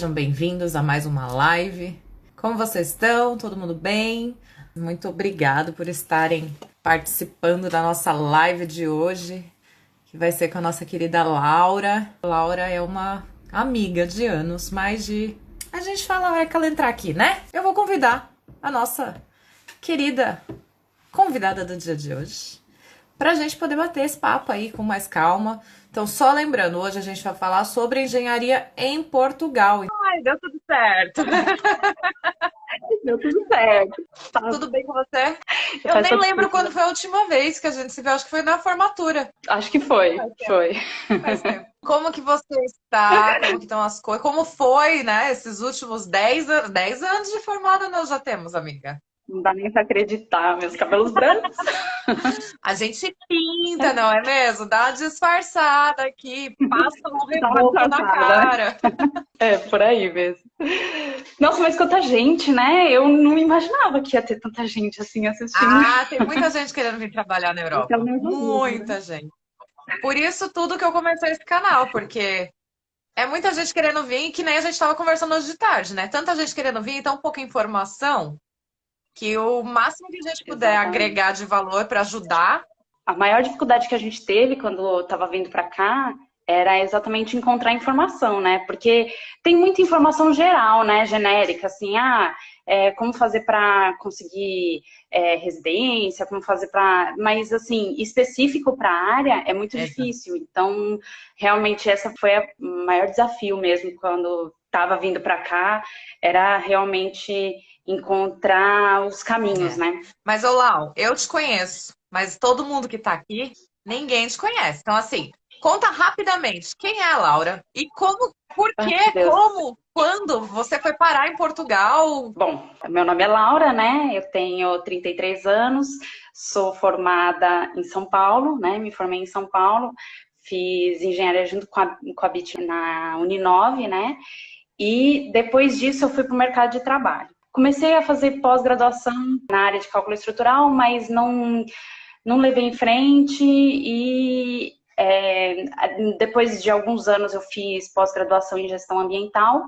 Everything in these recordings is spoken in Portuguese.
sejam bem-vindos a mais uma live. Como vocês estão? Todo mundo bem? Muito obrigado por estarem participando da nossa live de hoje, que vai ser com a nossa querida Laura. Laura é uma amiga de anos, mais de... A gente fala, vai que ela entrar aqui, né? Eu vou convidar a nossa querida convidada do dia de hoje pra gente poder bater esse papo aí com mais calma. Então, só lembrando, hoje a gente vai falar sobre engenharia em Portugal. Ai, deu tudo certo. Deu tudo certo. Tá. Tudo bem com você? Eu Faz nem todo lembro quando sentido. foi a última vez que a gente se viu, acho que foi na formatura. Acho que foi, Faz tempo, foi. faz tempo. Como que você está? Como que estão as coisas? Como foi, né, esses últimos 10 anos? 10 anos de formada nós já temos, amiga. Não dá nem pra acreditar, meus cabelos brancos. A gente pinta, não é mesmo? Dá uma disfarçada aqui, passa um Dá uma reboco na disfarçada. cara. É, por aí mesmo. Nossa, mas quanta gente, né? Eu não imaginava que ia ter tanta gente assim assistindo. Ah, tem muita gente querendo vir trabalhar na Aquela Europa. nervoso, né? Muita gente. Por isso tudo que eu comecei esse canal, porque é muita gente querendo vir, que nem a gente estava conversando hoje de tarde, né? Tanta gente querendo vir e tão pouca informação, que o máximo que a gente puder Exatamente. agregar de valor para ajudar. A maior dificuldade que a gente teve quando eu estava vindo para cá era exatamente encontrar informação, né? Porque tem muita informação geral, né? Genérica, assim, como fazer para conseguir residência, como fazer para. Mas, assim, específico para a área é muito Exato. difícil. Então, realmente, essa foi o maior desafio mesmo quando estava vindo para cá, era realmente encontrar os caminhos, É. né? Mas, ô Lau, eu te conheço, mas todo mundo que tá aqui, ninguém te conhece. Então, assim, conta rapidamente quem é a Laura e como, por Ai, quê, Deus. como, quando você foi parar em Portugal. Bom, meu nome é Laura, né? Eu tenho 33 anos, sou formada em São Paulo, né? Me formei em São Paulo, fiz engenharia junto com a BIT na Uninove, né? E depois disso eu fui para o mercado de trabalho. Comecei a fazer pós-graduação na área de cálculo estrutural, mas não levei em frente e depois de alguns anos eu fiz pós-graduação em gestão ambiental.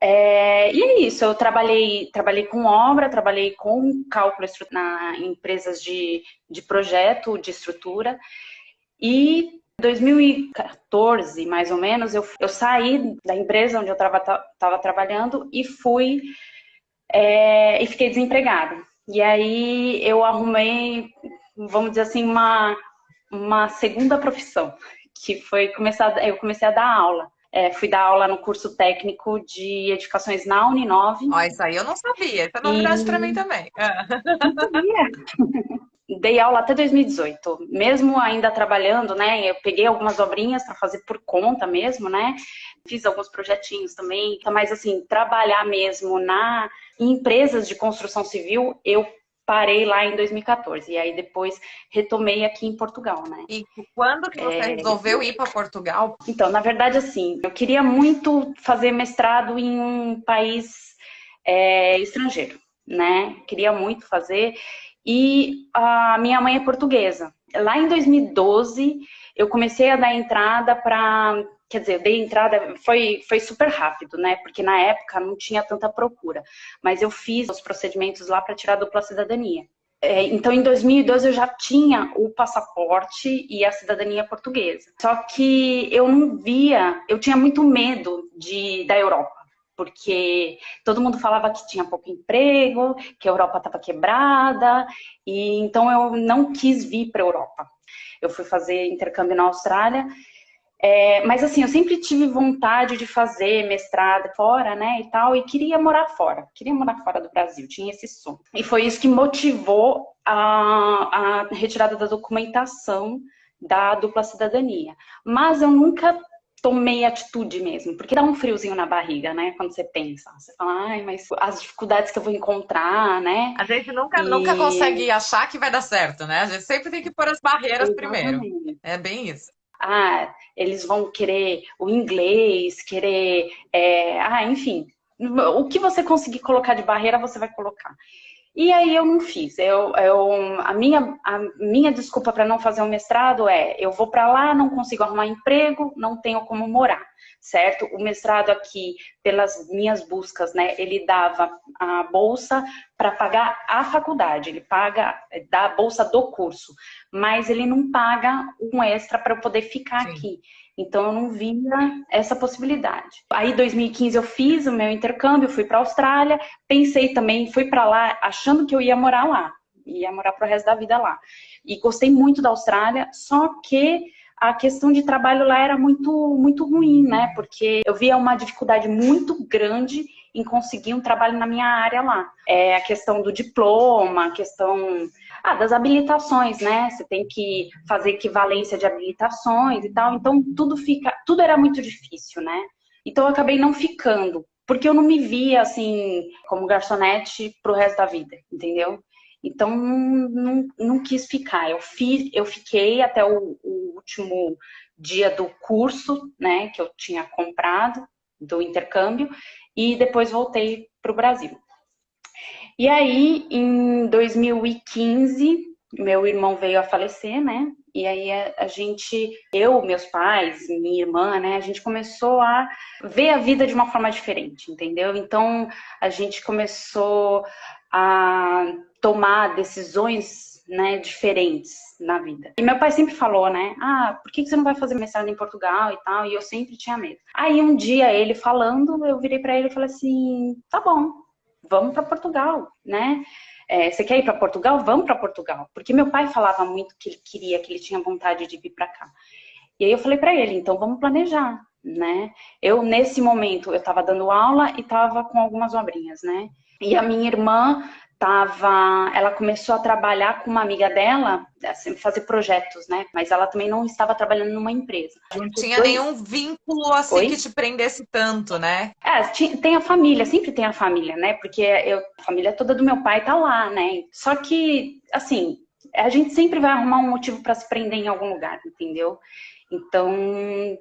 E é isso, eu trabalhei com obra, trabalhei com cálculo em empresas de projeto, de estrutura, e em 2014, mais ou menos, eu saí da empresa onde eu estava trabalhando e e fiquei desempregada. E aí eu arrumei, vamos dizer assim, uma segunda profissão, que foi eu comecei a dar aula. Fui dar aula no curso técnico de edificações na Uninove. Ó, isso aí eu não sabia, isso é novidade para mim E também. dei aula até 2018, mesmo ainda trabalhando, né? Eu peguei algumas obrinhas para fazer por conta mesmo, né? Fiz alguns projetinhos também, mas assim, trabalhar mesmo em empresas de construção civil, eu parei lá em 2014. E aí depois retomei aqui em Portugal, né? E quando que você resolveu ir para Portugal? Então, na verdade, assim, eu queria muito fazer mestrado em um país estrangeiro, né? Queria muito fazer. E a minha mãe é portuguesa. Lá em 2012, eu comecei a dar entrada para. Quer dizer, eu dei entrada, foi super rápido, né? Porque na época não tinha tanta procura. Mas eu fiz os procedimentos lá para tirar a dupla cidadania. Então, em 2012, eu já tinha o passaporte e a cidadania portuguesa. Só que eu não via, eu tinha muito medo da Europa, porque todo mundo falava que tinha pouco emprego, que a Europa estava quebrada, e então eu não quis vir para a Europa. Eu fui fazer intercâmbio na Austrália. Mas assim, eu sempre tive vontade de fazer mestrado fora, né, e tal, e queria morar fora do Brasil, tinha esse sonho. E foi isso que motivou a retirada da documentação da dupla cidadania. Mas eu nunca tomei atitude mesmo, porque dá um friozinho na barriga, né, quando você pensa. Você fala, ai, mas as dificuldades que eu vou encontrar, né, A gente nunca e... consegue achar que vai dar certo, né? A gente sempre tem que pôr as barreiras primeiro. Exatamente. É bem isso. Eles vão querer o inglês, querer, enfim, o que você conseguir colocar de barreira, você vai colocar. E aí eu não fiz. A minha desculpa para não fazer um mestrado é: eu vou para lá, não consigo arrumar emprego, não tenho como morar, certo? O mestrado aqui, pelas minhas buscas, né, ele dava a bolsa para pagar a faculdade, ele dá a bolsa do curso, mas ele não paga um extra para eu poder ficar Sim. aqui. Então eu não via essa possibilidade. Aí em 2015 eu fiz o meu intercâmbio, fui para a Austrália, pensei também, fui para lá achando que eu ia morar lá, ia morar pro resto da vida lá. E gostei muito da Austrália, só que a questão de trabalho lá era muito ruim, né? Porque eu via uma dificuldade muito grande em conseguir um trabalho na minha área lá. A questão do diploma, a questão das habilitações, né? Você tem que fazer equivalência de habilitações e tal. Então tudo era muito difícil, né? Então eu acabei não ficando, porque eu não me via assim como garçonete pro resto da vida, entendeu? Então não quis ficar. Eu fiquei até o último dia do curso, né, que eu tinha comprado, do intercâmbio, e depois voltei para o Brasil. E aí, em 2015, meu irmão veio a falecer, né? E aí eu, meus pais, minha irmã, né? A gente começou a ver a vida de uma forma diferente, entendeu? Então, a gente começou a tomar decisões, né, diferentes na vida. E meu pai sempre falou, né? Por que você não vai fazer mestrado em Portugal e tal? E eu sempre tinha medo. Aí um dia ele falando, eu virei para ele e falei assim: tá bom, vamos para Portugal, né? Você quer ir para Portugal? Vamos para Portugal. Porque meu pai falava muito que ele queria, que ele tinha vontade de vir para cá. E aí eu falei para ele: então vamos planejar, né? Nesse momento, eu estava dando aula e estava com algumas obrinhas, né? E a minha irmã ela começou a trabalhar com uma amiga dela, assim, fazer projetos, né? Mas ela também não estava trabalhando numa empresa. Não tinha nenhum vínculo assim Oi? que te prendesse tanto, né? Tem a família, sempre tem a família, né? Porque a família toda do meu pai tá lá, né? Só que, assim, a gente sempre vai arrumar um motivo para se prender em algum lugar, entendeu? Então,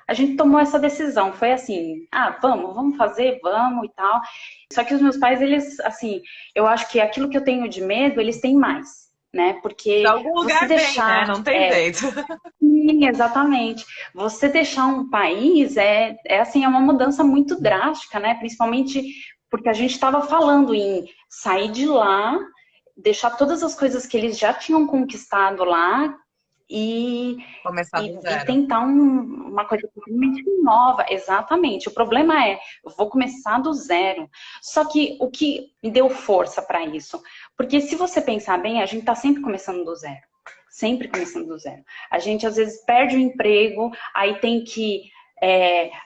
a gente tomou essa decisão. Foi assim: vamos fazer, vamos e tal. Só que os meus pais, eles, assim, eu acho que aquilo que eu tenho de medo, eles têm mais, né? Porque De algum você lugar vem, né? deixar. Não tem jeito. Sim, exatamente. Você deixar um país assim, é uma mudança muito drástica, né? Principalmente porque a gente estava falando em sair de lá, deixar todas as coisas que eles já tinham conquistado lá e, Começar do e zero. tentar uma coisa totalmente nova. Exatamente. O problema eu vou começar do zero. Só que o que me deu força para isso? Porque se você pensar bem, a gente está sempre começando do zero. Sempre começando do zero. A gente, às vezes, perde o emprego, aí tem que...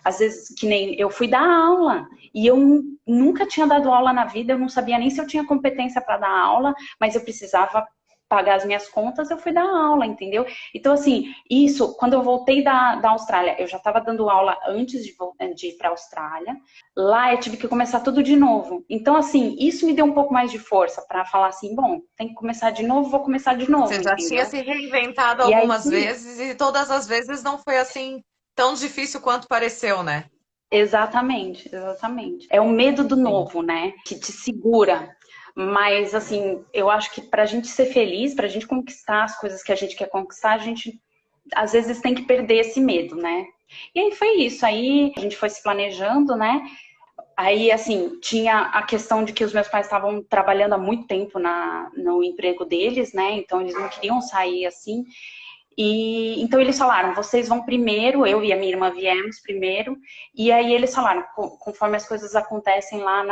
às vezes, que nem eu fui dar aula, e eu nunca tinha dado aula na vida, eu não sabia nem se eu tinha competência para dar aula, mas eu precisava pagar as minhas contas, eu fui dar aula, entendeu? Então, assim, isso, quando eu voltei da Austrália, eu já estava dando aula antes de ir para a Austrália. Lá eu tive que começar tudo de novo. Então, assim, isso me deu um pouco mais de força para falar assim: bom, tem que começar de novo, vou começar de novo, Você já tinha entendeu? se reinventado E aí, algumas vezes e todas as vezes não foi assim tão difícil quanto pareceu, né? exatamente, exatamente. É o medo do Sim. novo, né? Que te segura. Mas, assim, eu acho que pra gente ser feliz, pra gente conquistar as coisas que a gente quer conquistar, a gente às vezes tem que perder esse medo, né? E aí foi isso. Aí a gente foi se planejando, né? Aí, assim, tinha a questão de que os meus pais estavam trabalhando há muito tempo no emprego deles, né? Então eles não queriam sair assim. E então eles falaram: vocês vão primeiro, eu e a minha irmã viemos primeiro, e aí eles falaram: conforme as coisas acontecem lá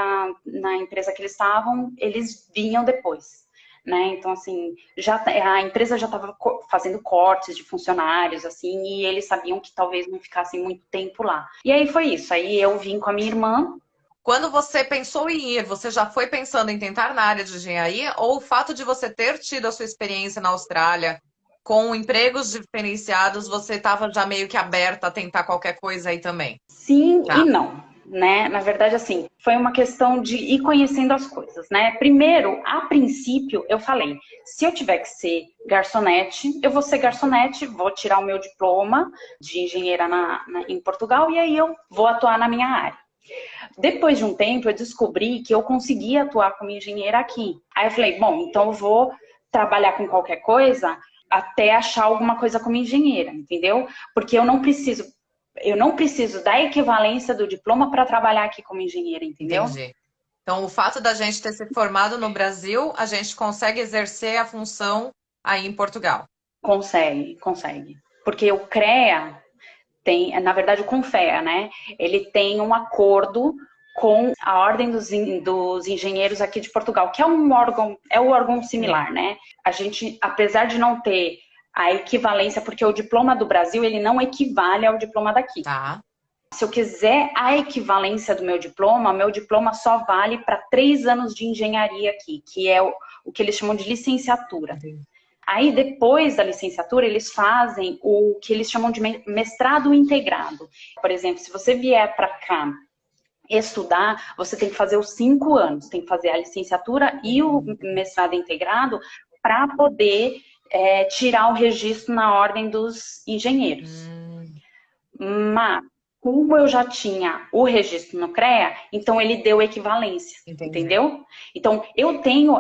na empresa que eles estavam, eles vinham depois. Né? Então, assim, a empresa já estava fazendo cortes de funcionários, assim, e eles sabiam que talvez não ficassem muito tempo lá. E aí foi isso. Aí eu vim com a minha irmã. Quando você pensou em ir, você já foi pensando em tentar na área de engenharia? Ou o fato de você ter tido a sua experiência na Austrália com empregos diferenciados, você estava já meio que aberta a tentar qualquer coisa aí também? Sim Tá. e não, né? Na verdade, assim, foi uma questão de ir conhecendo as coisas, né? Primeiro, a princípio, eu falei: se eu tiver que ser garçonete, eu vou ser garçonete, vou tirar o meu diploma de engenheira em Portugal e aí eu vou atuar na minha área. Depois de um tempo, eu descobri que eu conseguia atuar como engenheira aqui. Aí eu falei, bom, então eu vou trabalhar com qualquer coisa até achar alguma coisa como engenheira, entendeu? Porque eu não preciso da equivalência do diploma para trabalhar aqui como engenheira, entendeu? Entendi. Então, o fato da gente ter se formado no Brasil, a gente consegue exercer a função aí em Portugal. Consegue, consegue. Porque o CREA tem, na verdade, o CONFEA, né? Ele tem um acordo com a Ordem dos Engenheiros aqui de Portugal, que é um órgão, é um órgão similar, né? A gente, apesar de não ter a equivalência, porque o diploma do Brasil, ele não equivale ao diploma daqui. Tá. Se eu quiser a equivalência do meu diploma só vale para 3 anos de engenharia aqui, que é o que eles chamam de licenciatura. Entendi. Aí, depois da licenciatura, eles fazem o que eles chamam de mestrado integrado. Por exemplo, se você vier para cá estudar, você tem que fazer os 5 anos, tem que fazer a licenciatura e o mestrado integrado para poder tirar o registro na ordem dos engenheiros. Mas, como eu já tinha o registro no CREA, então ele deu equivalência, entendeu? Então, eu tenho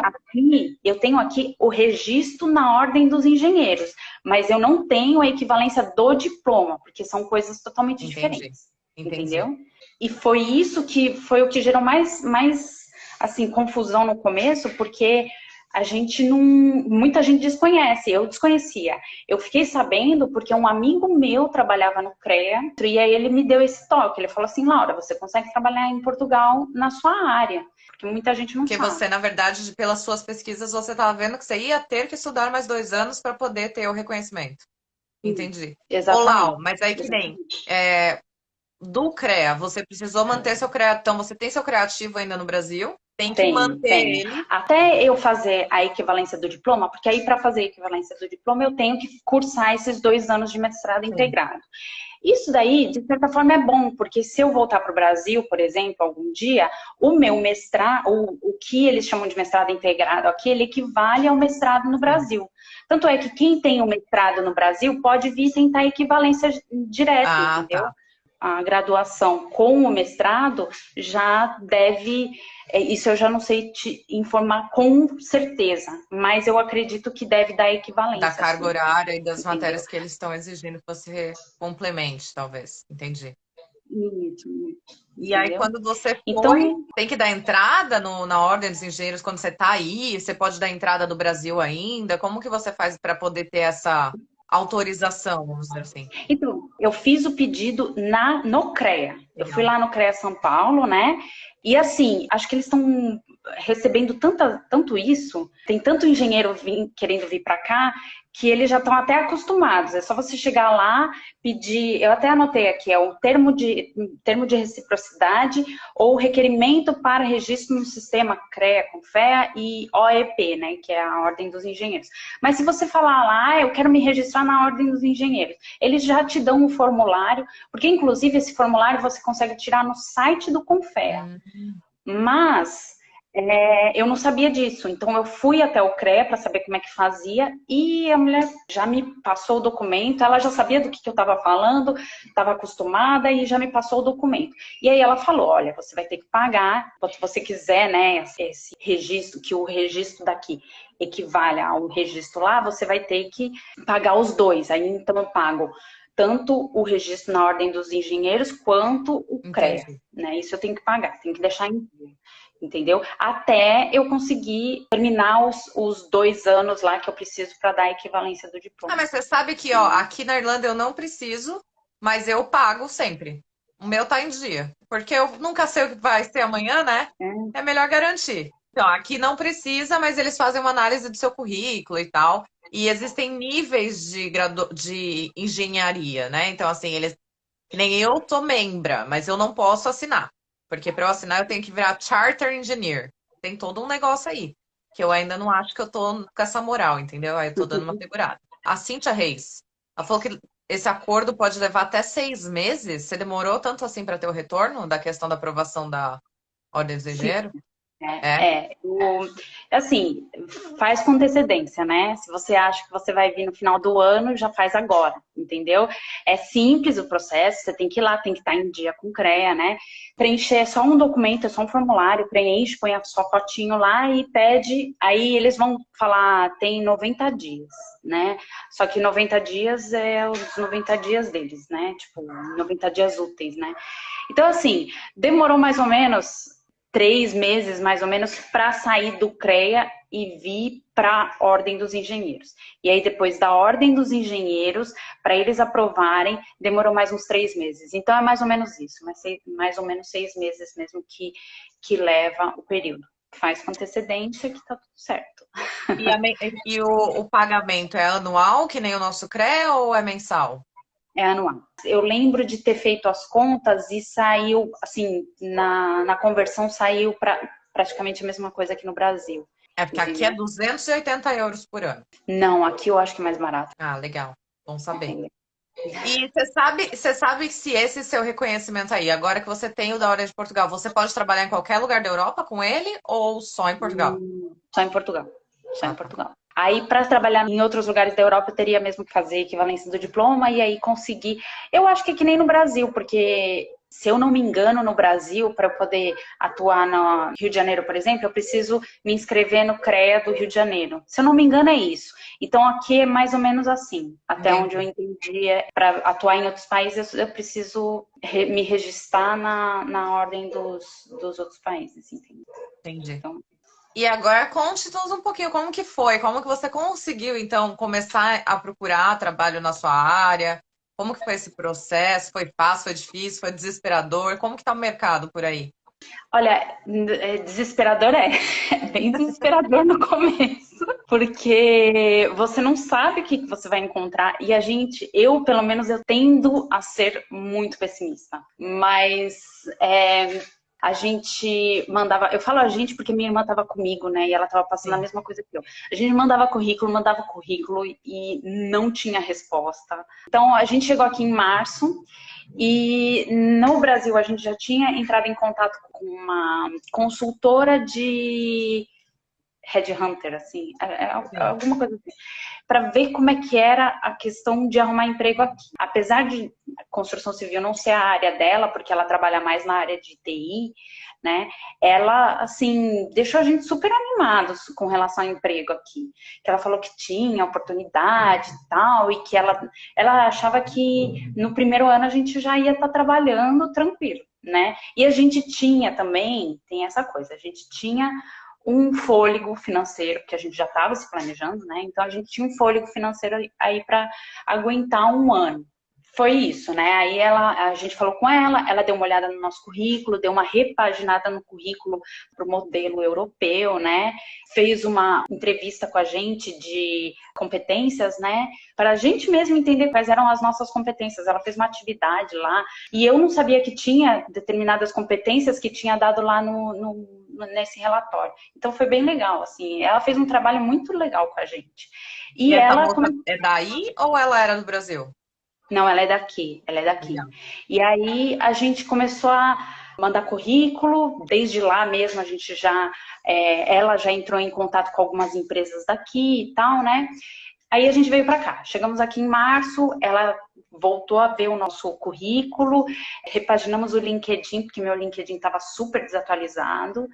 aqui o registro na ordem dos engenheiros, mas eu não tenho a equivalência do diploma, porque são coisas totalmente diferentes, entendeu? E foi isso que foi o que gerou mais assim, confusão no começo, porque muita gente desconhece, eu desconhecia. Eu fiquei sabendo porque um amigo meu trabalhava no CREA e aí ele me deu esse toque. Ele falou assim, Laura, você consegue trabalhar em Portugal na sua área, porque muita gente não sabe. Porque você, na verdade, pelas suas pesquisas, você estava vendo que você ia ter que estudar mais 2 anos para poder ter o reconhecimento. Entendi. Exatamente. Lau, mas aí que nem do CREA, você precisou manter seu CREA, então você tem seu CREA ativo ainda no Brasil? Tem que manter ele. Até eu fazer a equivalência do diploma, porque aí para fazer a equivalência do diploma eu tenho que cursar esses 2 anos de mestrado integrado. Isso daí, de certa forma, é bom, porque se eu voltar para o Brasil, por exemplo, algum dia, o meu mestrado, o que eles chamam de mestrado integrado aqui, ele equivale ao mestrado no Brasil. Tanto é que quem tem o mestrado no Brasil pode vir tentar equivalência direta, entendeu? Tá. A graduação com o mestrado já deve, isso eu já não sei te informar com certeza, mas eu acredito que deve dar equivalência. Da carga horária e das matérias que eles estão exigindo que você complemente, talvez. Entendi. Isso. E aí, quando você foi, tem que dar entrada na Ordem dos Engenheiros quando você está aí? Você pode dar entrada do Brasil ainda? Como que você faz para poder ter essa autorização, vamos dizer assim? Então, eu fiz o pedido no CREA. Eu fui lá no CREA São Paulo, né? E assim, acho que eles estão recebendo tanto isso, tem tanto engenheiro querendo vir para cá, que eles já estão até acostumados. É só você chegar lá, pedir, eu até anotei aqui, é o termo de reciprocidade ou requerimento para registro no sistema CREA, CONFEA e OEP, né, que é a Ordem dos Engenheiros. Mas se você falar lá, eu quero me registrar na Ordem dos Engenheiros, eles já te dão um formulário, porque inclusive esse formulário você consegue tirar no site do CONFEA. Mas eu não sabia disso, então eu fui até o CREA para saber como é que fazia e a mulher já me passou o documento, ela já sabia do que eu estava falando, estava acostumada e já me passou o documento. E aí ela falou, olha, você vai ter que pagar, se você quiser, né, esse registro, que o registro daqui equivale ao registro lá, você vai ter que pagar os dois. Aí então eu pago tanto o registro na Ordem dos Engenheiros quanto o CREA, né? Isso eu tenho que pagar, tenho que deixar em dia. Entendeu? Até eu conseguir terminar os 2 anos lá que eu preciso para dar a equivalência do diploma. Ah, mas você sabe que, ó, aqui na Irlanda eu não preciso, mas eu pago sempre. O meu tá em dia. Porque eu nunca sei o que vai ser amanhã, né? É melhor garantir. Então, aqui não precisa, mas eles fazem uma análise do seu currículo e tal. E existem níveis de engenharia, né? Então, assim, que nem eu tô membra, mas eu não posso assinar. Porque para eu assinar eu tenho que virar Charter Engineer. Tem todo um negócio aí. Que eu ainda não acho que eu tô com essa moral, entendeu? Aí eu tô dando uma segurada. A Cíntia Reis, ela falou que esse acordo pode levar até 6 meses. Você demorou tanto assim para ter o retorno da questão da aprovação da Ordem dos Engenheiros? É? Assim, faz com antecedência, né? Se você acha que você vai vir no final do ano, já faz agora, entendeu? É simples o processo, você tem que ir lá, tem que estar em dia com o CREA, né? Preencher é só um documento, é só um formulário, preenche, põe a sua fotinho lá e pede, aí eles vão falar, tem 90 dias, né? Só que 90 dias é os 90 dias deles, né? Tipo, 90 dias úteis, né? Então, assim, demorou mais ou menos 3 meses, mais ou menos, para sair do CREA e vir para a Ordem dos Engenheiros. E aí, depois da Ordem dos Engenheiros, para eles aprovarem, demorou mais uns 3 meses. Então, é mais ou menos isso, mais ou menos 6 meses mesmo que leva o período. Faz com antecedência que tá tudo certo. E o pagamento é anual, que nem o nosso CREA, ou é mensal? É anual. Eu lembro de ter feito as contas e saiu, assim, na conversão saiu para praticamente a mesma coisa aqui no Brasil. É porque aqui é 280 euros por ano. Não, aqui eu acho que é mais barato. Ah, legal. Bom saber. Entendeu? E você sabe se esse seu reconhecimento aí, agora que você tem o da Ordem de Portugal, você pode trabalhar em qualquer lugar da Europa com ele ou só em Portugal? Só em Portugal. Só em Ah, tá. Portugal. Aí, para trabalhar em outros lugares da Europa, eu teria mesmo que fazer equivalência do diploma e aí conseguir. Eu acho que é que nem no Brasil, porque se eu não me engano, no Brasil, para eu poder atuar no Rio de Janeiro, por exemplo, eu preciso me inscrever no CREA do Rio de Janeiro. Se eu não me engano, é isso. Então, aqui é mais ou menos assim. Até onde eu entendi, para atuar em outros países, eu preciso me registrar na ordem dos outros países, entendeu? Entendi. Então, E agora conte-nos um pouquinho como que foi, como que você conseguiu, então, começar a procurar trabalho na sua área, como que foi esse processo, foi fácil, foi difícil, foi desesperador, como que tá o mercado por aí? olha, desesperador é bem desesperador no começo, porque você não sabe o que você vai encontrar e eu pelo menos eu tendo a ser muito pessimista, mas a gente mandava, eu falo a gente porque minha irmã estava comigo, né, e ela estava passando a Sim. mesma coisa que eu. A gente mandava currículo e não tinha resposta. Então a gente chegou aqui em março. E no Brasil a gente já tinha entrado em contato com uma consultora de headhunter, assim, Sim. alguma coisa assim, para ver como é que era a questão de arrumar emprego aqui. Apesar de construção civil não ser a área dela, porque ela trabalha mais na área de TI, né? Ela, assim, deixou a gente super animados com relação ao emprego aqui. Que ela falou que tinha oportunidade e tal, e que ela achava que no primeiro ano a gente já ia estar trabalhando tranquilo, né? E a gente tinha também, tem essa coisa, a gente tinha um fôlego financeiro, porque a gente já estava se planejando, né? Então a gente tinha um fôlego financeiro aí para aguentar um ano. Foi isso, né? Aí a gente falou com ela deu uma olhada no nosso currículo, deu uma repaginada no currículo para o modelo europeu, né? Fez uma entrevista com a gente de competências, né? Para a gente mesmo entender quais eram as nossas competências. Ela fez uma atividade lá e eu não sabia que tinha determinadas competências que tinha dado lá nesse relatório. Então foi bem legal, assim. Ela fez um trabalho muito legal com a gente. E essa moça é daí ou ela era do Brasil? Não, ela é daqui, ela é daqui. Legal. E aí a gente começou a mandar currículo, desde lá mesmo a gente ela já entrou em contato com algumas empresas daqui e tal, né? Aí a gente veio para cá. Chegamos aqui em março, ela voltou a ver o nosso currículo, repaginamos o LinkedIn, porque meu LinkedIn estava super desatualizado.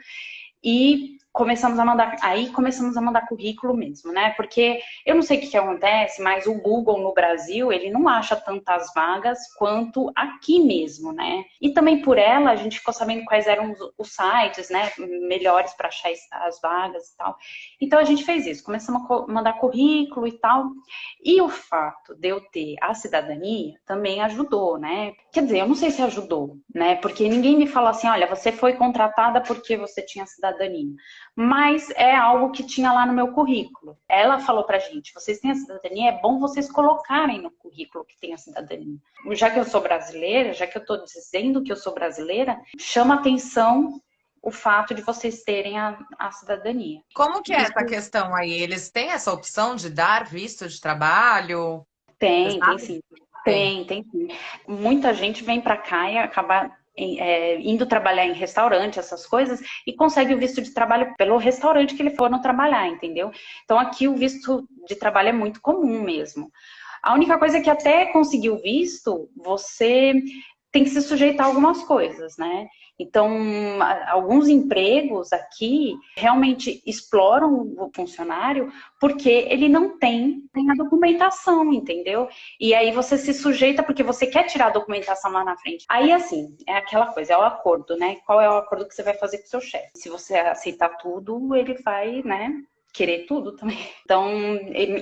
E começamos a mandar currículo mesmo, né? Porque eu não sei o que acontece, mas o Google no Brasil, ele não acha tantas vagas quanto aqui mesmo, né? E também por ela, a gente ficou sabendo quais eram os sites, né? Melhores para achar as vagas e tal. Então a gente fez isso, começamos a mandar currículo e tal. E o fato de eu ter a cidadania também ajudou, né? Quer dizer, eu não sei se ajudou, né? Porque ninguém me falou assim, olha, você foi contratada porque você tinha cidadania. Mas é algo que tinha lá no meu currículo. Ela falou pra gente, vocês têm a cidadania, é bom vocês colocarem no currículo que tem a cidadania. Já que eu sou brasileira, já que eu tô dizendo que eu sou brasileira, chama atenção o fato de vocês terem a cidadania. Como que é essa questão aí? Eles têm essa opção de dar visto de trabalho? Você Tem sabe? sim. Tem. Tem sim. Muita gente vem para cá e acaba indo trabalhar em restaurante, essas coisas, e consegue o visto de trabalho pelo restaurante que ele for não trabalhar, entendeu? Então aqui o visto de trabalho é muito comum mesmo. A única coisa é que até conseguir o visto, você tem que se sujeitar a algumas coisas, né? Então, alguns empregos aqui realmente exploram o funcionário porque ele não tem a documentação, entendeu? E aí você se sujeita porque você quer tirar a documentação lá na frente. Aí, assim, é aquela coisa, é o acordo, né? Qual é o acordo que você vai fazer com o seu chefe? Se você aceitar tudo, ele vai, né, querer tudo também. Então,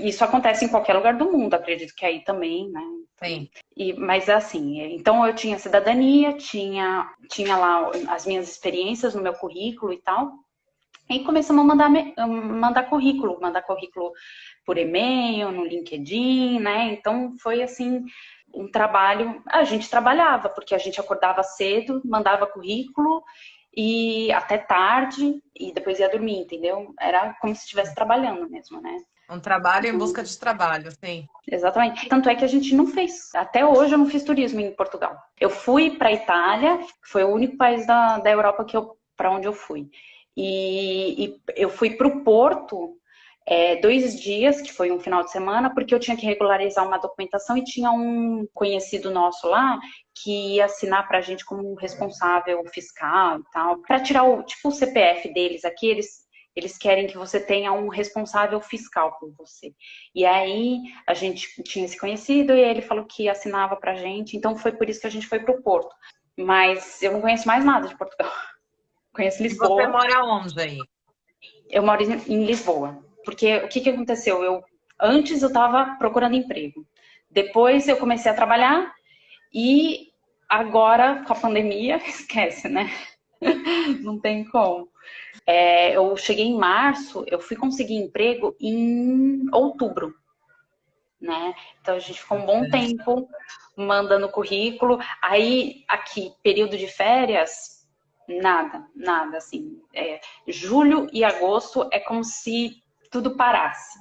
isso acontece em qualquer lugar do mundo, acredito que aí também, né? Sim. Mas assim, então eu tinha cidadania, tinha lá as minhas experiências no meu currículo e tal. E começamos a mandar currículo por e-mail, no LinkedIn, né? Então foi assim, um trabalho. A gente trabalhava, porque a gente acordava cedo, mandava currículo e até tarde, e depois ia dormir, entendeu? Era como se estivesse trabalhando mesmo, né? Um trabalho em busca de trabalho, sim. Exatamente. Tanto é que a gente não fez. Até hoje eu não fiz turismo em Portugal. Eu fui para a Itália, que foi o único país da Europa para onde eu fui. E eu fui para o Porto 2 dias, que foi um final de semana, porque eu tinha que regularizar uma documentação e tinha um conhecido nosso lá que ia assinar para a gente como responsável fiscal e tal. Para tirar o CPF deles aqui, eles querem que você tenha um responsável fiscal por você. E aí a gente tinha se conhecido e ele falou que assinava pra gente, então foi por isso que a gente foi pro Porto. Mas eu não conheço mais nada de Portugal. Conheço E você Lisboa. mora onde aí? Eu moro em Lisboa. Porque o que aconteceu? Antes eu estava procurando emprego. Depois eu comecei a trabalhar e agora com a pandemia, esquece, né? Não tem como. Eu cheguei em março, eu fui conseguir emprego em outubro, né? Então a gente ficou um bom tempo mandando currículo. Aí, aqui, período de férias, nada, assim. Julho e agosto é como se tudo parasse.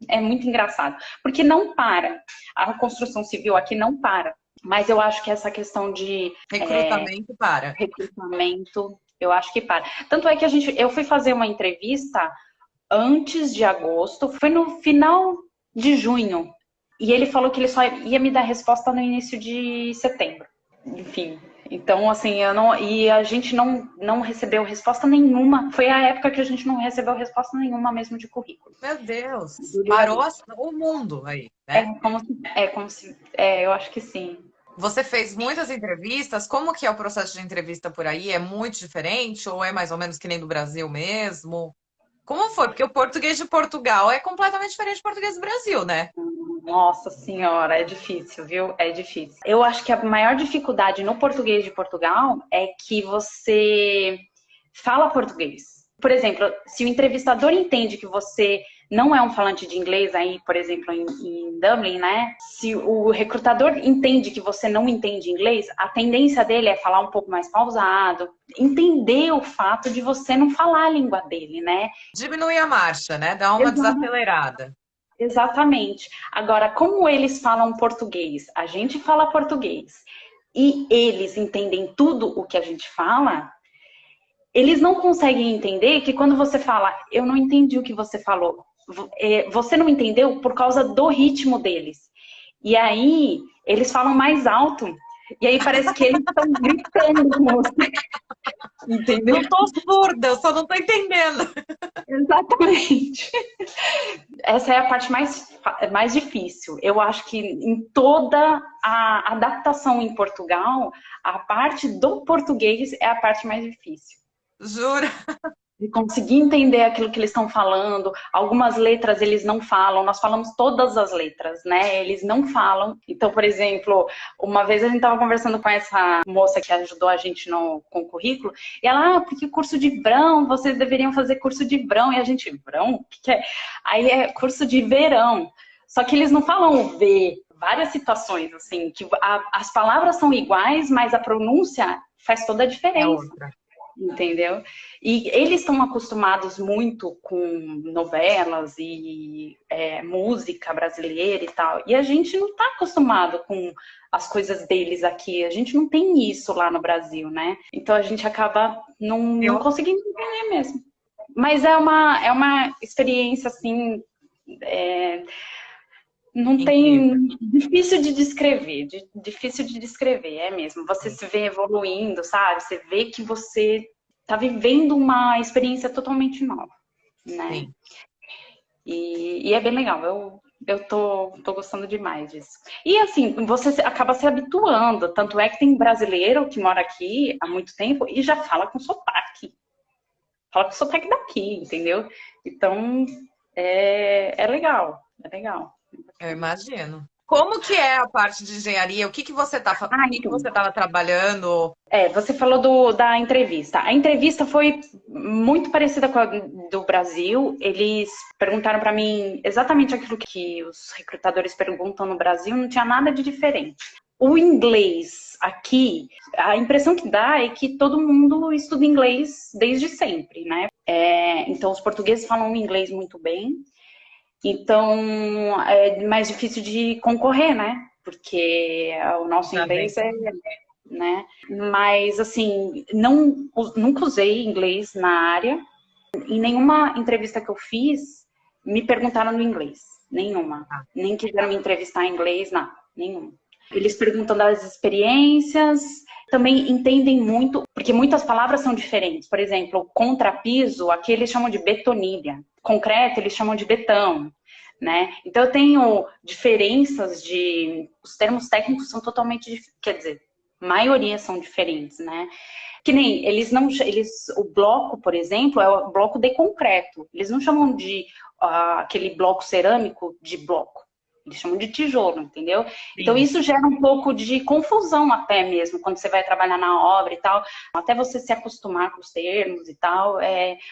É muito engraçado, porque não para. A construção civil aqui não para. Mas eu acho que essa questão de Recrutamento para. recrutamento, eu acho que para. Tanto é que eu fui fazer uma entrevista antes de agosto, foi no final de junho. E ele falou que ele só ia me dar resposta no início de setembro. Enfim. Então, assim, e a gente não recebeu resposta nenhuma. Foi a época que a gente não recebeu resposta nenhuma mesmo de currículo. Meu Deus, parou o mundo aí, É né? como se, eu acho que sim. Você fez muitas entrevistas. Como que é o processo de entrevista por aí? É muito diferente ou é mais ou menos que nem do Brasil mesmo? Como foi? Porque o português de Portugal é completamente diferente do português do Brasil, né? Nossa senhora, é difícil, viu? É difícil. Eu acho que a maior dificuldade no português de Portugal é que você fala português. Por exemplo, se o entrevistador entende que você não é um falante de inglês aí, por exemplo, em Dublin, né? Se o recrutador entende que você não entende inglês, a tendência dele é falar um pouco mais pausado, entender o fato de você não falar a língua dele, né? Diminui a marcha, né? Dá uma desacelerada. Exatamente. Agora, como eles falam português, a gente fala português e eles entendem tudo o que a gente fala, eles não conseguem entender que quando você fala, eu não entendi o que você falou, você não entendeu por causa do ritmo deles. E aí, eles falam mais alto. E aí parece que eles estão gritando com você. Entendeu? Não tô surda, eu só não tô entendendo. Exatamente. Essa é a parte mais difícil. Eu acho que em toda a adaptação em Portugal, a parte do português é a parte mais difícil. Jura? De conseguir entender aquilo que eles estão falando. Algumas letras eles não falam, nós falamos todas as letras, né? Eles não falam. Então, por exemplo, uma vez a gente estava conversando com essa moça que ajudou a gente com o currículo, e ela, porque curso de verão, vocês deveriam fazer curso de verão. E a gente, verão? O que é? Aí é curso de verão. Só que eles não falam o V, várias situações, assim, que as palavras são iguais, mas a pronúncia faz toda a diferença. É outra. entendeu? E eles estão acostumados muito com novelas e música brasileira e tal. E a gente não está acostumado com as coisas deles aqui. A gente não tem isso lá no Brasil, né? Então a gente acaba não conseguindo entender mesmo. Mas é uma experiência assim. Não tem. Difícil de descrever, difícil de descrever, é mesmo. Você se vê evoluindo, sabe? Você vê que você tá vivendo uma experiência totalmente nova, né? Sim. E é bem legal, eu tô gostando demais disso. E assim, você acaba se habituando, tanto é que tem brasileiro que mora aqui há muito tempo e já fala com sotaque. Fala com sotaque daqui, entendeu? Então, é legal, é legal. Eu imagino. Como que é a parte de engenharia? O que que você tá, o que que Então. você estava trabalhando? Você falou da entrevista. A entrevista foi muito parecida com a do Brasil. Eles perguntaram para mim exatamente aquilo que os recrutadores perguntam no Brasil, não tinha nada de diferente. O inglês aqui, a impressão que dá é que todo mundo estuda inglês desde sempre, né? Então, os portugueses falam inglês muito bem. Então, é mais difícil de concorrer, né? Porque o nosso inglês né? Mas, assim, nunca usei inglês na área. Em nenhuma entrevista que eu fiz, me perguntaram no inglês. Nenhuma. Nem quiseram me entrevistar em inglês, nada. Nenhuma. Eles perguntam das experiências, também entendem muito, porque muitas palavras são diferentes. Por exemplo, contrapiso, aqui eles chamam de betonilha. Concreto, eles chamam de betão. Né? Então, eu tenho diferenças os termos técnicos são totalmente, quer dizer, maioria são diferentes, né? Que nem o bloco, por exemplo, é o bloco de concreto. Eles não chamam de aquele bloco cerâmico de bloco. Eles chamam de tijolo, entendeu? Sim. Então isso gera um pouco de confusão até mesmo quando você vai trabalhar na obra e tal, até você se acostumar com os termos e tal.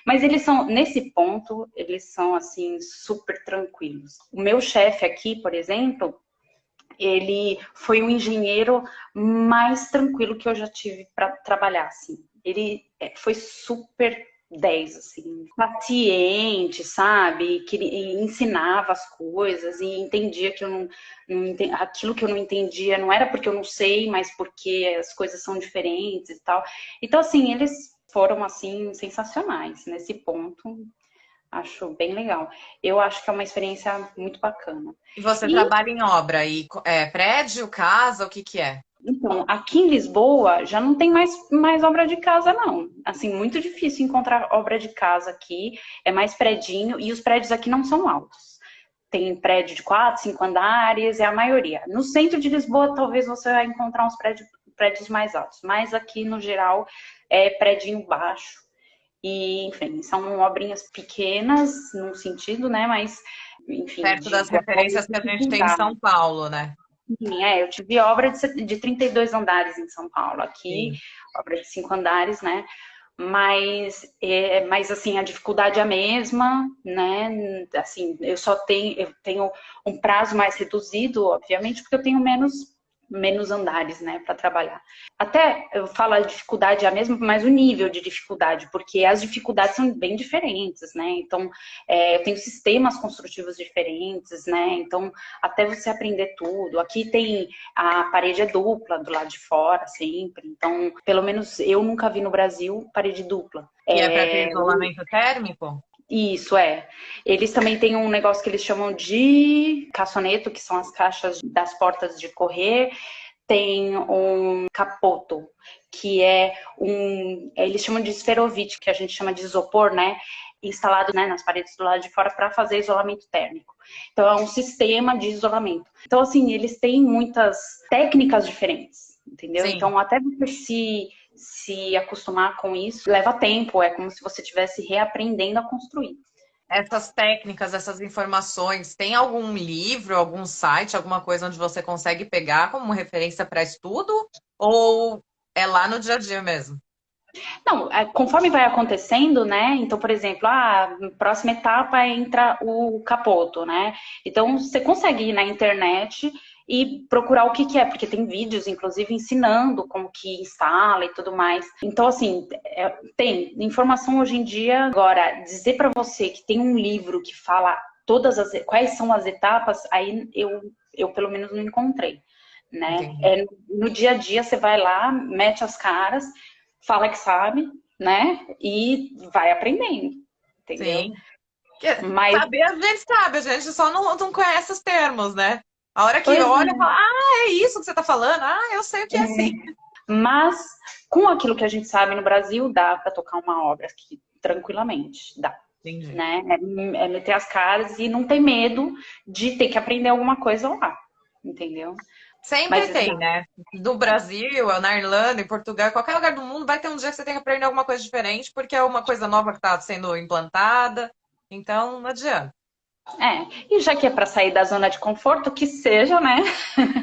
Mas eles são, nesse ponto, eles são assim super tranquilos. O meu chefe aqui, por exemplo, ele foi o engenheiro mais tranquilo que eu já tive para trabalhar, assim. Ele foi super 10, assim, paciente, sabe? Que ensinava as coisas e entendia que aquilo que eu não entendia não era porque eu não sei, mas porque as coisas são diferentes e tal. Então, assim, eles foram, assim, sensacionais nesse ponto. Acho bem legal. Eu acho que é uma experiência muito bacana. E você trabalha em obra? Prédio, casa, o que que é? Então, aqui em Lisboa já não tem mais obra de casa, não. Assim, muito difícil encontrar obra de casa aqui. É mais predinho e os prédios aqui não são altos. Tem prédio de 4, 5 andares, é a maioria. No centro de Lisboa, talvez você vai encontrar uns prédios mais altos. Mas aqui, no geral, é predinho baixo. E, enfim, são obrinhas pequenas, num sentido, né? Mas, enfim... Perto das referências que a gente tem em São Paulo, né? Sim, eu tive obra de 32 andares em São Paulo. Aqui, sim, obra de 5 andares, né? Mas assim, a dificuldade é a mesma, né? Assim, eu tenho um prazo mais reduzido, obviamente, porque eu tenho menos andares, né, para trabalhar. Até eu falo a dificuldade é a mesma, mas o nível de dificuldade, porque as dificuldades são bem diferentes, né? Então, eu tenho sistemas construtivos diferentes, né? Então, até você aprender tudo. Aqui tem a parede dupla do lado de fora, sempre. Então, pelo menos eu nunca vi no Brasil parede dupla. E é para ter isolamento térmico? Isso, Eles também têm um negócio que eles chamam de caçoneto, que são as caixas das portas de correr. Tem um capoto, que eles chamam de esferovite, que a gente chama de isopor, né? Instalado, né, nas paredes do lado de fora para fazer isolamento térmico. Então, é um sistema de isolamento. Então, assim, eles têm muitas técnicas diferentes, entendeu? Sim. Então, até você se acostumar com isso, leva tempo, é como se você estivesse reaprendendo a construir. Essas técnicas, essas informações, tem algum livro, algum site, alguma coisa onde você consegue pegar como referência para estudo? Ou é lá no dia a dia mesmo? Não, conforme vai acontecendo, né? Então, por exemplo, próxima etapa entra o capoto, né? Então, você consegue ir na internet e procurar o que que é, porque tem vídeos, inclusive, ensinando como que instala e tudo mais. Então, assim, tem informação hoje em dia. Agora, dizer para você que tem um livro que fala quais são as etapas, aí eu pelo menos não encontrei, né? Entendi. No dia a dia você vai lá, mete as caras, fala que sabe, né? E vai aprendendo, entendeu? Sim. Porque Mas, saber a gente sabe, a gente só não conhece os termos, né? A hora que pois olha, é. fala, ah, é isso que você tá falando? Ah, eu sei o que é assim. Mas, com aquilo que a gente sabe no Brasil, dá para tocar uma obra aqui tranquilamente, dá. Entendi. Né? É meter as caras e não ter medo de ter que aprender alguma coisa lá, entendeu? Sempre Mas tem, né? No Brasil, na Irlanda, em Portugal, em qualquer lugar do mundo, vai ter um dia que você tem que aprender alguma coisa diferente, porque é uma coisa nova que está sendo implantada. Então, não adianta. e já que é para sair da zona de conforto, que seja, né?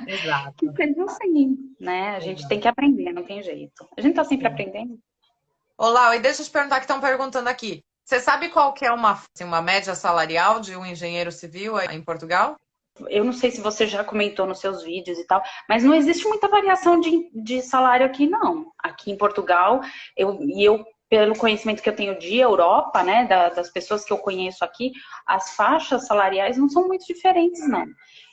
Que Exato. seja assim, né? A gente tem Exato. que aprender, não tem jeito. A gente tá sempre Sim. aprendendo. Olá, e deixa eu te perguntar que estão perguntando aqui. Você sabe qual que é uma média salarial de um engenheiro civil aí em Portugal? Eu não sei se você já comentou nos seus vídeos e tal, mas não existe muita variação de salário aqui, não. Aqui em Portugal, pelo conhecimento que eu tenho de Europa, né, das pessoas que eu conheço aqui, as faixas salariais não são muito diferentes, não.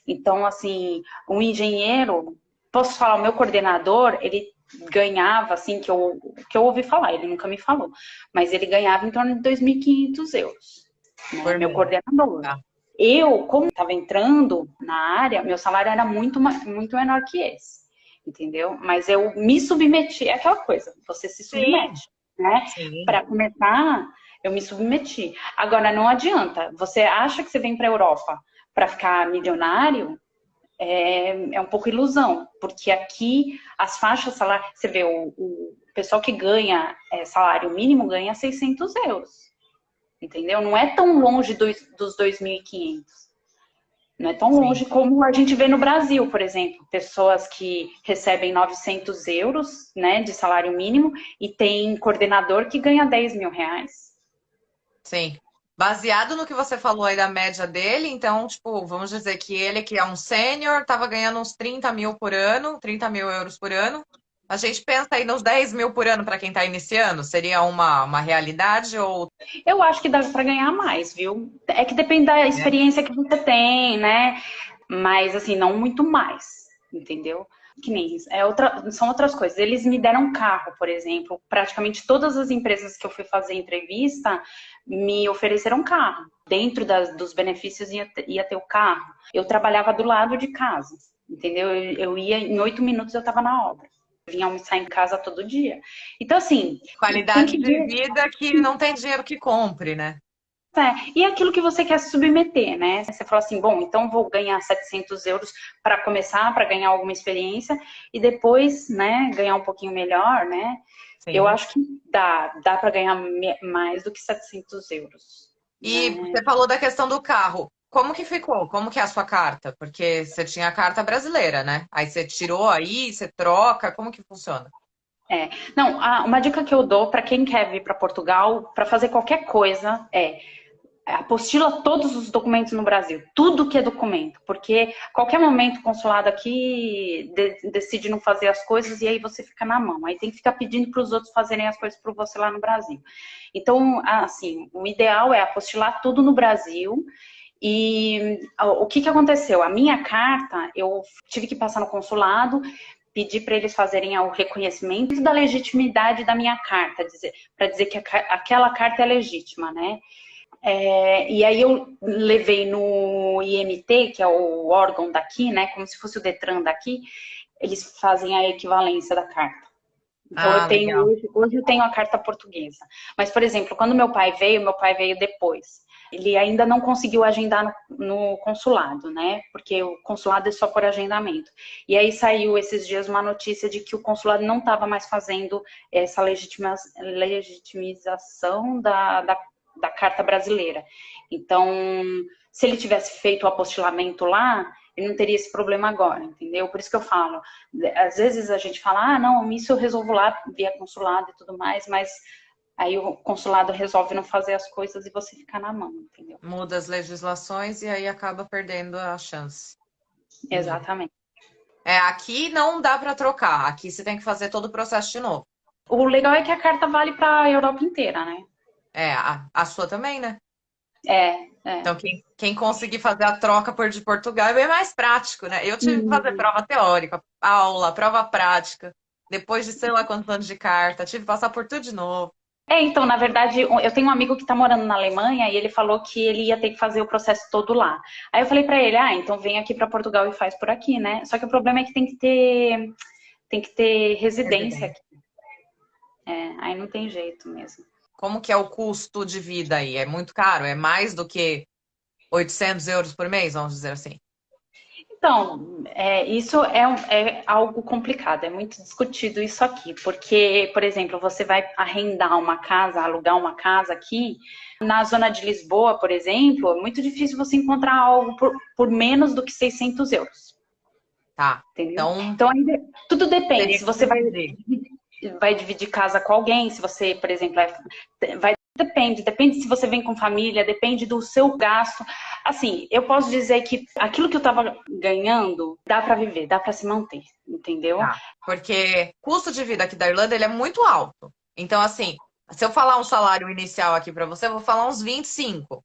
Então, assim, um engenheiro, posso falar, o meu coordenador, ele ganhava, assim, que eu ouvi falar, ele nunca me falou, mas ele ganhava em torno de 2.500 euros, né, Por meu mês. coordenador. Tá. Eu, como estava entrando na área, meu salário era muito menor que esse, entendeu? Mas eu me submeti, é aquela coisa, você se Sim, submete, né? sim. Para começar, eu me submeti. Agora, não adianta, você acha que você vem para a Europa para ficar milionário, é um pouco ilusão, porque aqui as faixas salariais, você vê, o pessoal que ganha salário mínimo ganha 600 euros, entendeu? Não é tão longe dos 2.500. Não é tão Sim. longe como a gente vê no Brasil, por exemplo. Pessoas que recebem 900 euros, né, de salário mínimo e tem coordenador que ganha 10 mil reais. Sim. Baseado no que você falou aí da média dele, então, tipo, vamos dizer que ele, que é um sênior, estava ganhando uns 30 mil por ano, 30 mil euros por ano. A gente pensa aí nos 10 mil por ano para quem está iniciando, seria uma realidade ou... Eu acho que dá para ganhar mais, viu? É que depende da É. experiência que você tem, né? Mas, assim, não muito mais, entendeu? Que nem isso. São outras coisas. Eles me deram carro, por exemplo. Praticamente todas as empresas que eu fui fazer entrevista me ofereceram carro. Dentro dos benefícios ia ter o carro. Eu trabalhava do lado de casa, entendeu? Eu ia, em 8 minutos eu estava na obra. Eu vinha almoçar em casa todo dia. Então, assim, tem Qualidade que de ver. vida que não tem dinheiro que compre, né? E aquilo que você quer se submeter, né? Você fala assim, bom, então vou ganhar 700 euros para começar, para ganhar alguma experiência e depois, né, ganhar um pouquinho melhor, né? Eu Sim. acho que dá para ganhar mais do que 700 euros, E né? você falou da questão do carro. Como que ficou? Como que é a sua carta? Porque você tinha a carta brasileira, né? Aí você tirou aí, você troca, como que funciona? Não, uma dica que eu dou para quem quer vir para Portugal, para fazer qualquer coisa, apostila todos os documentos no Brasil, tudo que é documento, porque qualquer momento o consulado aqui decide não fazer as coisas e aí você fica na mão. Aí tem que ficar pedindo para os outros fazerem as coisas por você lá no Brasil. Então, assim, o ideal é apostilar tudo no Brasil. E o que aconteceu? A minha carta, eu tive que passar no consulado, pedir para eles fazerem o reconhecimento da legitimidade da minha carta, para dizer que aquela carta é legítima, né? E aí eu levei no IMT, que é o órgão daqui, né? Como se fosse o Detran daqui, eles fazem a equivalência da carta. Então Ah, legal. hoje eu tenho a carta portuguesa. Mas, por exemplo, quando meu pai veio depois. Ele ainda não conseguiu agendar no consulado, né? Porque o consulado é só por agendamento. E aí saiu esses dias uma notícia de que o consulado não estava mais fazendo essa legitimização da carta brasileira. Então, se ele tivesse feito o apostilamento lá, ele não teria esse problema agora, entendeu? Por isso que eu falo, às vezes a gente fala, não, isso eu resolvo lá via consulado e tudo mais, mas aí o consulado resolve não fazer as coisas e você fica na mão, entendeu? Muda as legislações e aí acaba perdendo a chance. Entendi. Exatamente. Aqui não dá para trocar. Aqui você tem que fazer todo o processo de novo. O legal é que a carta vale para a Europa inteira, né? A sua também, né? É. Então, quem conseguir fazer a troca por de Portugal é bem mais prático, né? Eu tive que fazer Hum. prova teórica, aula, prova prática, depois de sei lá quantos anos de carta, tive que passar por tudo de novo. Então, na verdade, eu tenho um amigo que está morando na Alemanha e ele falou que ele ia ter que fazer o processo todo lá. Aí eu falei para ele, então vem aqui para Portugal e faz por aqui, né? Só que o problema é que tem que ter residência Residência. aqui. Aí não tem jeito mesmo. Como que é o custo de vida aí? É muito caro? É mais do que 800 euros por mês, vamos dizer assim? Então, isso é algo complicado, é muito discutido isso aqui, porque, por exemplo, você vai arrendar uma casa, alugar uma casa aqui, na zona de Lisboa, por exemplo, é muito difícil você encontrar algo por menos do que 600 euros, Tá. entendeu? Então, Então, tudo depende, teria se que você dividir. vai dividir casa com alguém, se você, por exemplo, depende se você vem com família, depende do seu gasto. Assim, eu posso dizer que aquilo que eu tava ganhando, dá para viver, dá para se manter, entendeu? Tá. Porque custo de vida aqui da Irlanda, ele é muito alto. Então, assim, se eu falar um salário inicial aqui para você, eu vou falar uns 25.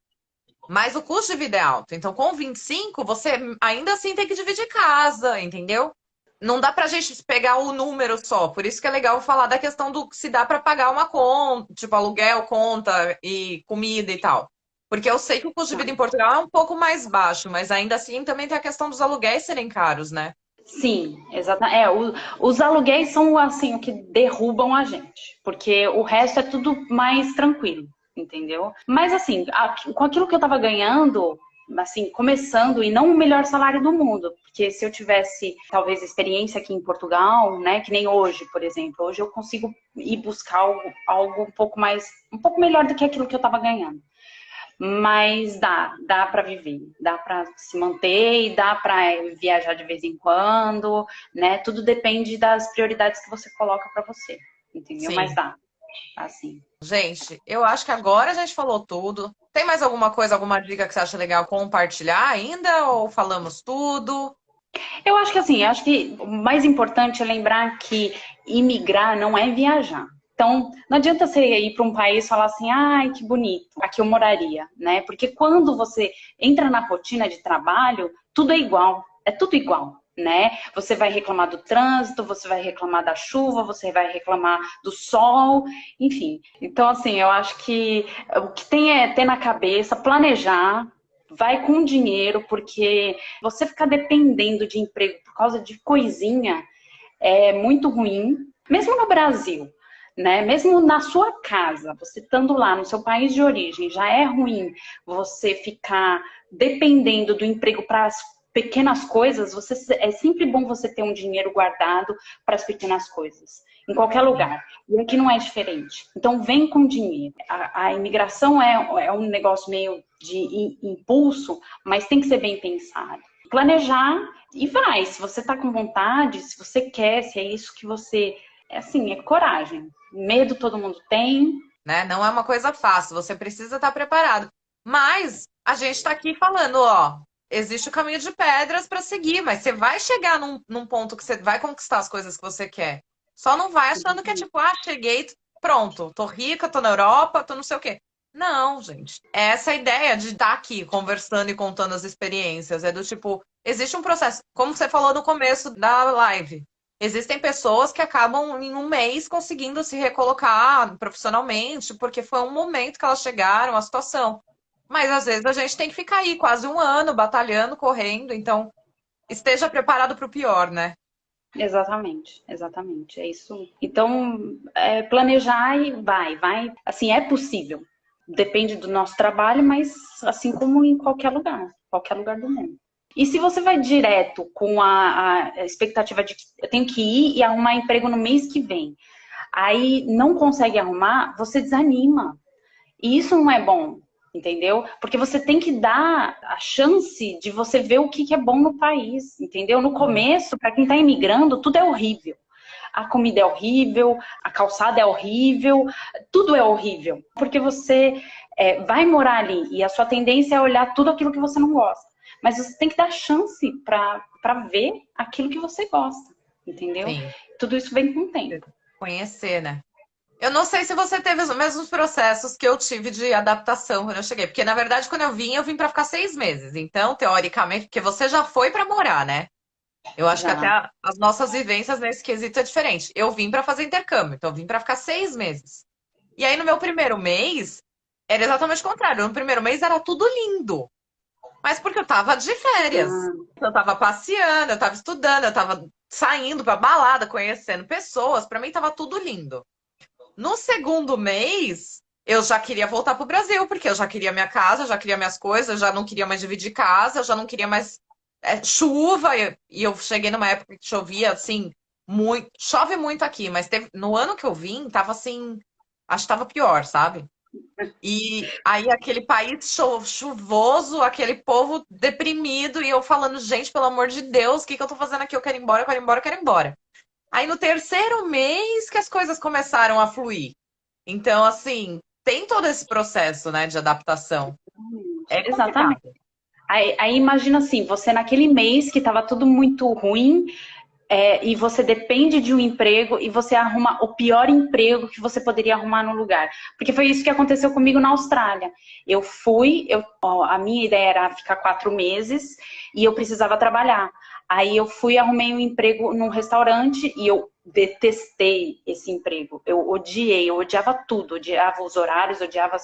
Mas o custo de vida é alto. Então, com 25, você ainda assim tem que dividir casa, entendeu? Não dá pra gente pegar o número só. Por isso que é legal falar da questão do se dá pra pagar uma conta, tipo aluguel, conta e comida e tal. Porque eu sei que o custo de vida em Portugal é um pouco mais baixo, mas ainda assim também tem a questão dos aluguéis serem caros, né? Sim, exatamente. Os aluguéis são assim o que derrubam a gente, porque o resto é tudo mais tranquilo, entendeu? Mas assim, com aquilo que eu tava ganhando, assim, começando e não o melhor salário do mundo, porque se eu tivesse talvez experiência aqui em Portugal, né, que nem hoje, por exemplo, hoje eu consigo ir buscar algo um pouco melhor do que aquilo que eu tava ganhando. Mas dá para viver, dá para se manter e dá para viajar de vez em quando, né? Tudo depende das prioridades que você coloca para você, entendeu? Mas Sim. dá, assim. Gente, eu acho que agora a gente falou tudo. Tem mais alguma coisa, alguma dica que você acha legal compartilhar ainda? Ou falamos tudo? Eu acho que assim, eu acho que o mais importante é lembrar que imigrar não é viajar. Então, não adianta você ir para um país e falar assim, ai, que bonito, aqui eu moraria, né? Porque quando você entra na rotina de trabalho, tudo é tudo igual, né? Você vai reclamar do trânsito, você vai reclamar da chuva, você vai reclamar do sol, enfim. Então, assim, eu acho que o que tem é ter na cabeça, planejar, vai com dinheiro, porque você ficar dependendo de emprego por causa de coisinha é muito ruim, mesmo no Brasil, né? Mesmo na sua casa, você estando lá no seu país de origem, já é ruim você ficar dependendo do emprego para as pequenas coisas. É sempre bom você ter um dinheiro guardado para as pequenas coisas, em qualquer lugar. E aqui não é diferente. Então, vem com dinheiro. A imigração é um negócio meio de impulso, mas tem que ser bem pensado. Planejar e vai. Se você tá com vontade, se você quer, se é isso que você. É assim, é coragem. Medo todo mundo tem. Né? Não é uma coisa fácil, você precisa estar preparado. Mas a gente está aqui falando, ó, existe o caminho de pedras para seguir, mas você vai chegar num ponto que você vai conquistar as coisas que você quer. Só não vai achando que é tipo, cheguei, pronto, tô rica, tô na Europa, tô não sei o quê. Não, gente. É essa ideia de estar aqui conversando e contando as experiências. É do tipo, existe um processo, como você falou no começo da live. Existem pessoas que acabam em um mês conseguindo se recolocar profissionalmente, porque foi um momento que elas chegaram à situação. Mas às vezes a gente tem que ficar aí quase um ano batalhando, correndo, então esteja preparado para o pior, né? Exatamente, exatamente. É isso. Então, planejar e vai. Assim, é possível. Depende do nosso trabalho, mas assim como em qualquer lugar do mundo. E se você vai direto com a expectativa de que eu tenho que ir e arrumar emprego no mês que vem, aí não consegue arrumar, você desanima. E isso não é bom, entendeu? Porque você tem que dar a chance de você ver o que é bom no país, entendeu? No começo, para quem está imigrando, tudo é horrível. A comida é horrível, a calçada é horrível, tudo é horrível. Porque você vai morar ali e a sua tendência é olhar tudo aquilo que você não gosta. mas você tem que dar chance para ver aquilo que você gosta, entendeu? Sim. Tudo isso vem com o tempo. Conhecer, né? Eu não sei se você teve os mesmos processos que eu tive de adaptação quando eu cheguei, porque na verdade quando eu vim para ficar 6 meses. Então, teoricamente, porque você já foi para morar, né? Eu acho que até Já. as nossas vivências nesse quesito é diferente. Eu vim para fazer intercâmbio, então eu vim para ficar 6 meses. E aí no meu primeiro mês era exatamente o contrário. No primeiro mês era tudo lindo, mas porque eu tava de férias. Ah, Eu tava passeando, eu tava estudando, eu tava saindo pra balada, conhecendo pessoas. Pra mim tava tudo lindo. No segundo mês, eu já queria voltar pro Brasil, porque eu já queria minha casa, eu já queria minhas coisas, eu já não queria mais dividir casa, eu já não queria mais chuva. E eu cheguei numa época que chovia assim, muito. Chove muito aqui, mas no ano que eu vim, tava assim, acho que tava pior, sabe? E aí aquele país chuvoso, aquele povo deprimido, e eu falando, gente, pelo amor de Deus, o que que eu tô fazendo aqui? Eu quero ir embora, eu quero ir embora, eu quero ir embora. Aí no terceiro mês que as coisas começaram a fluir. Então, assim, tem todo esse processo, né, de adaptação. É exatamente. complicado. Aí imagina assim, você naquele mês que estava tudo muito ruim, e você depende de um emprego e você arruma o pior emprego que você poderia arrumar no lugar. Porque foi isso que aconteceu comigo na Austrália. Eu fui, a minha ideia era ficar 4 meses e eu precisava trabalhar. Aí eu fui, arrumei um emprego num restaurante e eu detestei esse emprego. Eu odiei, eu odiava tudo, odiava os horários, odiava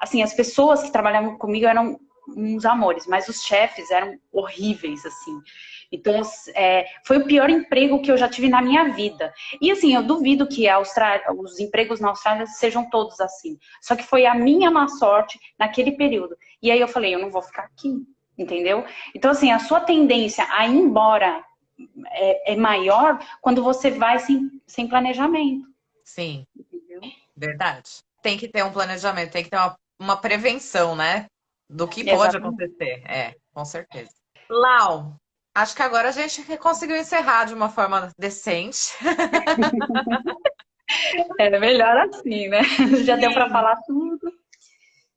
assim, as pessoas que trabalhavam comigo eram uns amores, mas os chefes eram horríveis, assim. Então, foi o pior emprego que eu já tive na minha vida. E assim, eu duvido que os empregos na Austrália sejam todos assim. Só que foi a minha má sorte naquele período. E aí eu falei, eu não vou ficar aqui, entendeu? Então, assim, a sua tendência a ir embora é maior quando você vai sem planejamento. Sim, Entendeu? verdade. Tem que ter um planejamento, tem que ter uma prevenção, né, do que pode Exatamente. acontecer. É, com certeza. Lau, acho que agora a gente conseguiu encerrar de uma forma decente. É melhor assim, né? Já deu para Sim. falar tudo.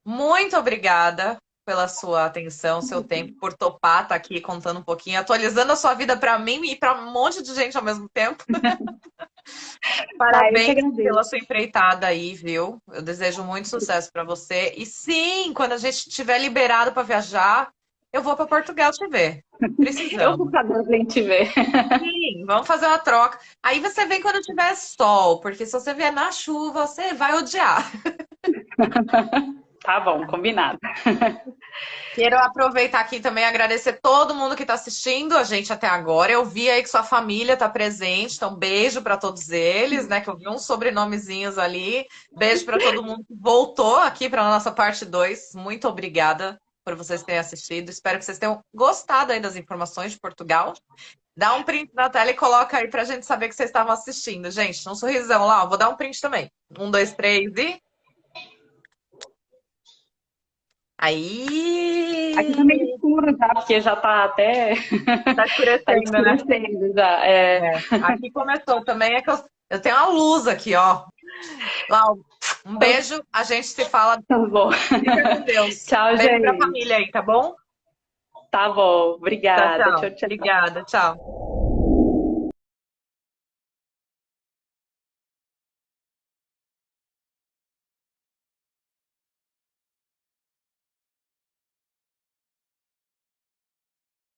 Muito obrigada pela sua atenção, seu tempo, por topar estar aqui contando um pouquinho, atualizando a sua vida para mim e para um monte de gente ao mesmo tempo. Ah, eu que Parabéns pela agradeço. sua empreitada aí, viu? Eu desejo muito sucesso para você. E sim, quando a gente estiver liberado para viajar, eu vou para Portugal te ver. Eu vou Precisamos. fazer a gente ver. Sim, vamos fazer uma troca. Aí você vem quando tiver sol, porque se você vier na chuva, você vai odiar. Tá bom, combinado. Quero aproveitar aqui também e agradecer todo mundo que está assistindo a gente até agora. Eu vi aí que sua família está presente, então beijo para todos eles, né? Que eu vi uns sobrenomezinhos ali. Beijo para todo mundo que voltou aqui para a nossa parte 2. Muito obrigada por vocês terem assistido. Espero que vocês tenham gostado aí das informações de Portugal. Dá um print na tela e coloca aí para a gente saber que vocês estavam assistindo. Gente, um sorrisão lá, ó. Vou dar um print também. 1, 2, 3 e. Aqui tá meio Aí! escuro já, porque já tá até. Tá Tá escurecendo, né? escurecendo já. É, aqui começou também, é que eu tenho uma luz aqui, ó. Lau, um beijo, a gente se fala. Tá bom. Fica com Deus. Tchau, Beijo pra gente. família aí, tá bom? Tá bom. Tchau, Obrigada. tchau. Tchau, tchau. Obrigada, tchau.